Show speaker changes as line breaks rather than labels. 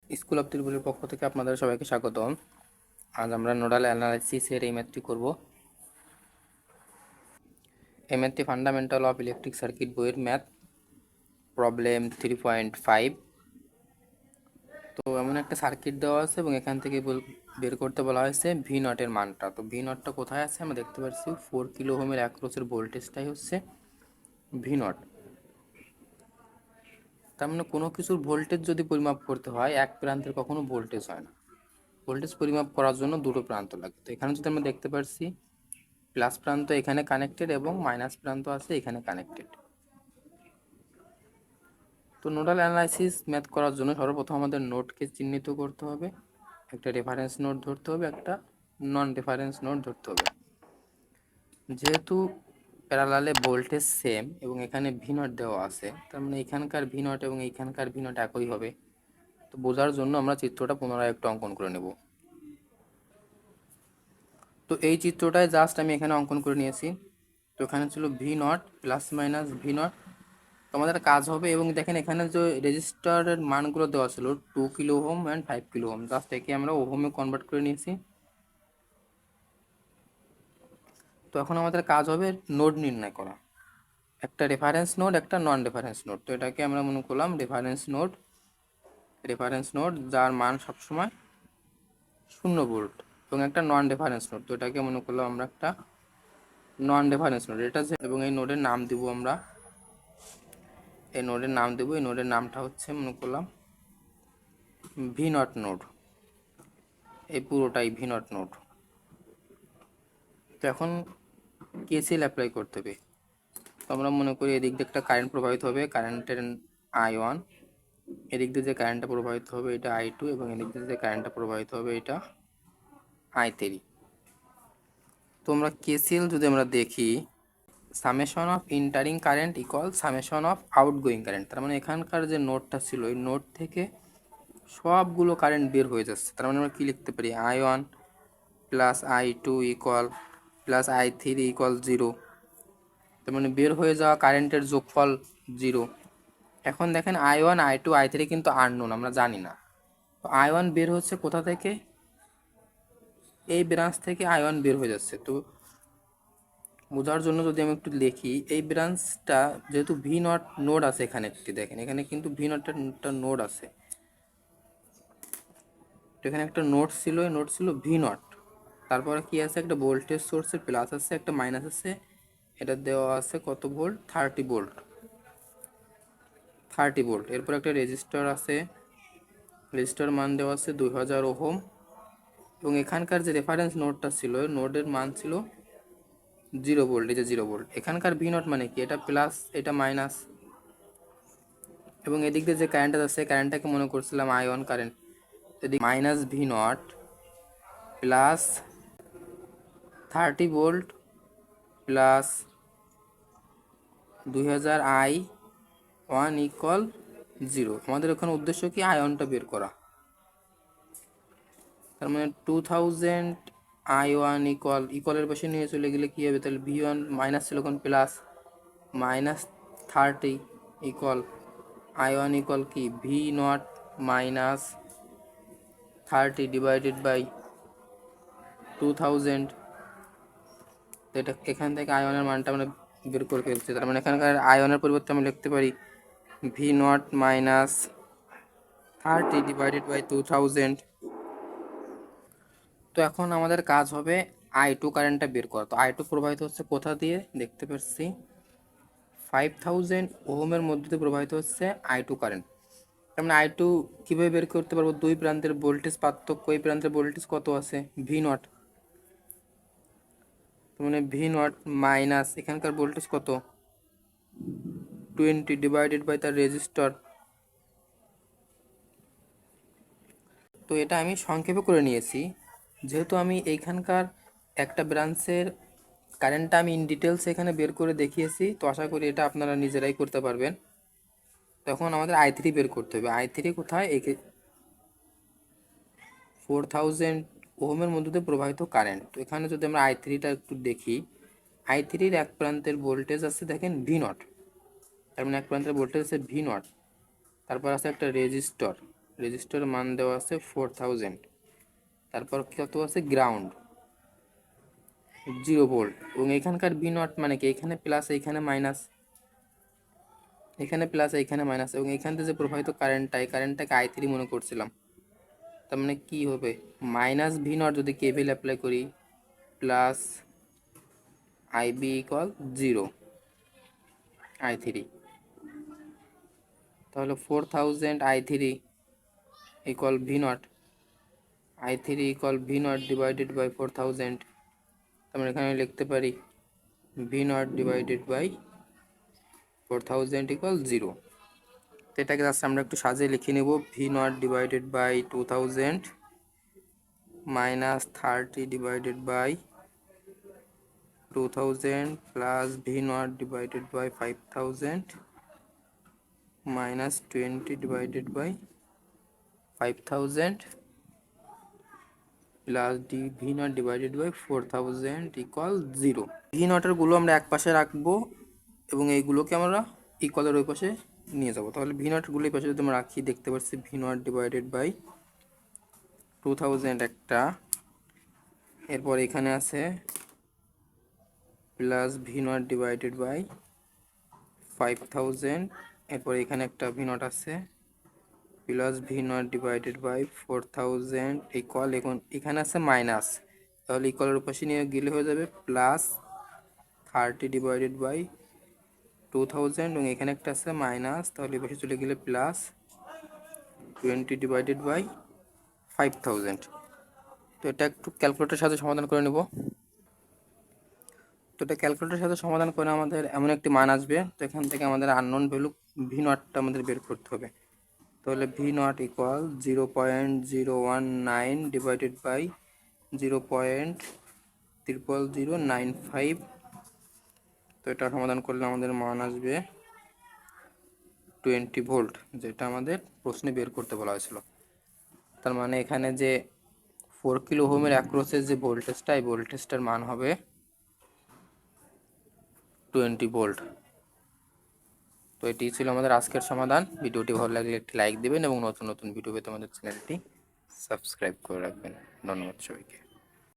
School of ত্রিপুরের পক্ষ থেকে আপনাদের সবাইকে স্বাগতম। আজ আমরা নোডাল অ্যানালাইসিসের এই ম্যাথটি করব। এই ম্যাথটি ফান্ডামেন্টাল অফ ইলেকট্রিক সার্কিট বইয়ের ম্যাথ, প্রবলেম 3.5। তো এমন একটা সার্কিট দেওয়া আছে এবং এখান থেকে বের করতে বলা হয়েছে ভি নটের মানটা। তো ভি নটটা কোথায় আছে আমরা দেখতে পাচ্ছি 4 কিলো ওহমের অ্যাক্রসের ভোল্টেজটাই হচ্ছে ভি নট। তার মানে কোনো কিছুর ভোল্টেজ যদি পরিমাপ করতে হয় এক প্রান্তের কখনো ভোল্টেজ হয় না। ভোল্টেজ পরিমাপ করার জন্য দুটো প্রান্ত লাগে। তো এখানে যদি আমরা দেখতে পাচ্ছি প্লাস প্রান্ত এখানে কানেক্টেড এবং মাইনাস প্রান্ত আছে এখানে কানেক্টেড। তো নোডাল অ্যানালাইসিস ম্যাথ করার জন্য সর্বপ্রথম আমাদের নোডকে চিহ্নিত করতে হবে, একটা রেফারেন্স নোড ধরতে হবে, একটা নন রেফারেন্স নোড ধরতে হবে। যেহেতু প্যারালালে ভোল্টেজ সেম এবং এখানে ভি নট দেওয়া আছে, তার মানে এখানকার ভি নট এবং এইখানকার ভি নট একই হবে। তো বোঝার জন্য আমরা চিত্রটা পুনরায় একটু অঙ্কন করে নেব। তো এই চিত্রটায় জাস্ট আমি এখানে অঙ্কন করে নিয়েছি। তো এখানে ছিল V naught plus minus V not. তো আমাদের কাজ হবে, এবং দেখেন এখানে যে রেজিস্টারের মানগুলো দেওয়া ছিল 2 kilo ohm and 5 kilo ohm, just একে আমরা ওহমে কনভার্ট করে নিয়েছি। তো এখন আমাদের কাজ হবে নোড নির্ণয় করা, একটা রেফারেন্স নোড একটা নন রেফারেন্স নোড। তো এটাকে আমরা মনে করলাম রেফারেন্স নোড যার মান সবসময় 0 ভোল্ট, এবং একটা নন রেফারেন্স নোড, তো এটাকে মনে করলাম আমরা একটা নন রেফারেন্স নোড। এটা এবং এই নোডের নাম দিব আমরা, এই নোডের নামটা হচ্ছে মনে করলাম ভি নট নোড। এই পুরোটাই ভি নট নোড। তো এখন কেসিএল অ্যাপ্লাই করতে হবে। তো আমরা মনে করি এদিক দিয়ে একটা কারেন্ট প্রবাহিত হবে, কারেন্টের I1, এদিক দিয়ে যে কারেন্টটা প্রবাহিত হবে এটা I2, এবং এদিক দিয়ে যে কারেন্টটা প্রবাহিত হবে এটা I3। তো আমরা কেসিএল যদি আমরা দেখি, summation of entering current equal summation of outgoing current. তার মানে এখানকার যে নোডটা ছিল এই নোড থেকে সবগুলো কারেন্ট বের হয়ে যাচ্ছে। তার মানে আমরা কী লিখতে পারি, I1 plus I2 equal plus I3 equal 0। তার মানে বের হয়ে যাওয়া কারেন্টের যোগফল 0। এখন দেখেন I1 I2 I3 কিন্তু আননোন, আমরা জানি না। তো I1 বের হচ্ছে কোথা থেকে, এই ব্রাঞ্চ থেকে I1 বের হয়ে যাচ্ছে। তো বোঝার জন্য যদি আমি একটু লিখি, এই ব্রাঞ্চটা যেহেতু ভি নট নোড আছে এখানে, একটি দেখেন এখানে কিন্তু ভি নটের একটা নোড আছে। তো এখানে একটা নোড ছিল, এই নোড ছিল ভি নট। তারপরে কি আছে, একটা ভোল্টেজ সোর্সের প্লাস আছে একটা মাইনাস আছে, এটা দেওয়া আছে কত ভোল্ট, 30 ভোল্ট। এরপর একটা রেজিস্টার আছে, রেজিস্টার মান দেওয়া আছে 2000 ওহম, এবং এখানকার যে রেফারেন্স নোডটা ছিল নোডের মান ছিল 0 ভোল্ট। এই যে 0 ভোল্ট, এখানকার ভি নট মানে কি, এটা প্লাস এটা মাইনাস, এবং এদিক দিয়ে যে কারেন্টটা আছে কারেন্টটাকে মনে করছিলাম I1 কারেন্ট। এদিক minus V not plus 30 volt plus 2000 I1 equal 0। আমাদের এখানে উদ্দেশ্য কি, I1টা বের করা। তার মানে 2000 I1 ইকুয়ালের পাশে নিয়ে চলে গেলে কী হবে, তাহলে V1 মাইনাস ছিল এখন plus, minus 30 equal I1 equal কি V not minus 30 divided by 2000। তো এটা এখান থেকে I1 এর মানটা আমরা বের করে ফেলছি। তার মানে এখানকার I1 এর পরিবর্তে আমি লিখতে পারি V not minus 30 divided by 2000। তো এখন আমাদের কাজ হবে I2 কারেন্টটা বের করা। তো I2 প্রবাহিত হচ্ছে কোথা দিয়ে, দেখতে পাচ্ছি 5000 ওহমের মধ্যে দিয়ে প্রবাহিত হচ্ছে I2 কারেন্ট। তার মানে I2 কীভাবে বের করতে পারবো, দুই প্রান্তের ভোল্টেজ পার্থক্য, এই প্রান্তের ভোল্টেজ কত আছে ভি নট, তার মানে ভি নট মাইনাস এখানকার ভোল্টেজ কত 20 ডিভাইডেড বাই তার রেজিস্টার। তো এটা আমি সংক্ষেপে করে নিয়েছি, যেহেতু আমি এইখানকার একটা ব্রাঞ্চের কারেন্টটা আমি ইন ডিটেলস এখানে বের করে দেখিয়েছি। তো আশা করি এটা আপনারা নিজেরাই করতে পারবেন। তখন আমাদের I3 বের করতে হবে। I3 কোথায়, 4000 ওহমের মধ্যে দিয়ে প্রবাহিত কারেন্ট। তো এখানে যদি আমরা I3টা একটু দেখি, I3-র এক প্রান্তের ভোল্টেজ আছে দেখেন ভি নট, তার মানে এক প্রান্তের ভোল্টেজ আছে ভি নট, তারপর আছে একটা রেজিস্টর, রেজিস্টারের মান দেওয়া আছে 4000, তারপর কত আছে গ্রাউন্ড 0 ভোল্ট, এবং এখানকার ভি নট মানে কি এখানে প্লাস এইখানে মাইনাস, এখানে প্লাস এইখানে মাইনাস, এবং এখান থেকে যে প্রবাহিত কারেন্টটাকে I3 মনে করছিলাম, তার মানে কি হবে মাইনাস ভি নট যদি কেভিএল অ্যাপ্লাই করি প্লাস আইবি ইকুয়াল 0 I3, তাহলে 4000 I3 equal V naught, I3 equal V naught divided by 4000, আমরা এখানে লিখতে পারি V naught divided by 4000 equal 0। তো এটাকে জাস্ট আমরা একটু সাজিয়ে লিখে নেব, V naught divided by 2000 minus 30 divided by 2000 plus V naught divided by 5000 minus 20 divided by 5000 plus D V naught divided by 4000 equal 0। V নটের গুলো আমরা এক পাশে রাখবো এবং এইগুলোকে আমরা ইকুয়ালের ওই পাশে নিয়ে যাব। তাহলে ভি নটের গুলো এই পাশে যদি আমরা রাখি, দেখতে পাচ্ছি ভি নট ডিভাইডেড বাই 2000 একটা, এরপর এখানে আছে plus V naught divided by 5000, এরপর এখানে একটা ভি নট আছে plus V naught divided by 4000 equal, এখন এখানে আছে মাইনাস, তাহলে ইকুয়ালের পাশে নিয়ে গেলে হয়ে যাবে প্লাস 30 ডিভাইডেড বাই 2000, এবং এখানে একটা আছে মাইনাস, তাহলে এই পাশে চলে গেলে প্লাস 20 ডিভাইডেড বাই 5000। তো এটা একটু ক্যালকুলেটরের সাথে সমাধান করে নেব। তো এটা ক্যালকুলেটরের সাথে সমাধান করে আমাদের এমন একটি মান আসবে, তো এখান থেকে আমাদের আননোন ভ্যালু ভি নটটা আমাদের বের করতে হবে। তাহলে V naught equal 0.019 divided by 0.00095। তো এটা সমাধান করলে আমাদের মান আসবে 20 ভোল্ট, যেটা আমাদের প্রশ্নে বের করতে বলা হয়েছিল। তার মানে এখানে যে 4 কিলো ওহমের অ্যাক্রসের যে ভোল্টেজটা, এই ভোল্টেজটার মান হবে 20 ভোল্ট। তো এটি ছিল আমাদের আজকের সমাধান। ভিডিওটি ভালো লাগলে একটি লাইক দেবেন এবং নতুন নতুন ভিডিও পেতে আমাদের চ্যানেলটি সাবস্ক্রাইব করে রাখবেন। ধন্যবাদ সবাইকে।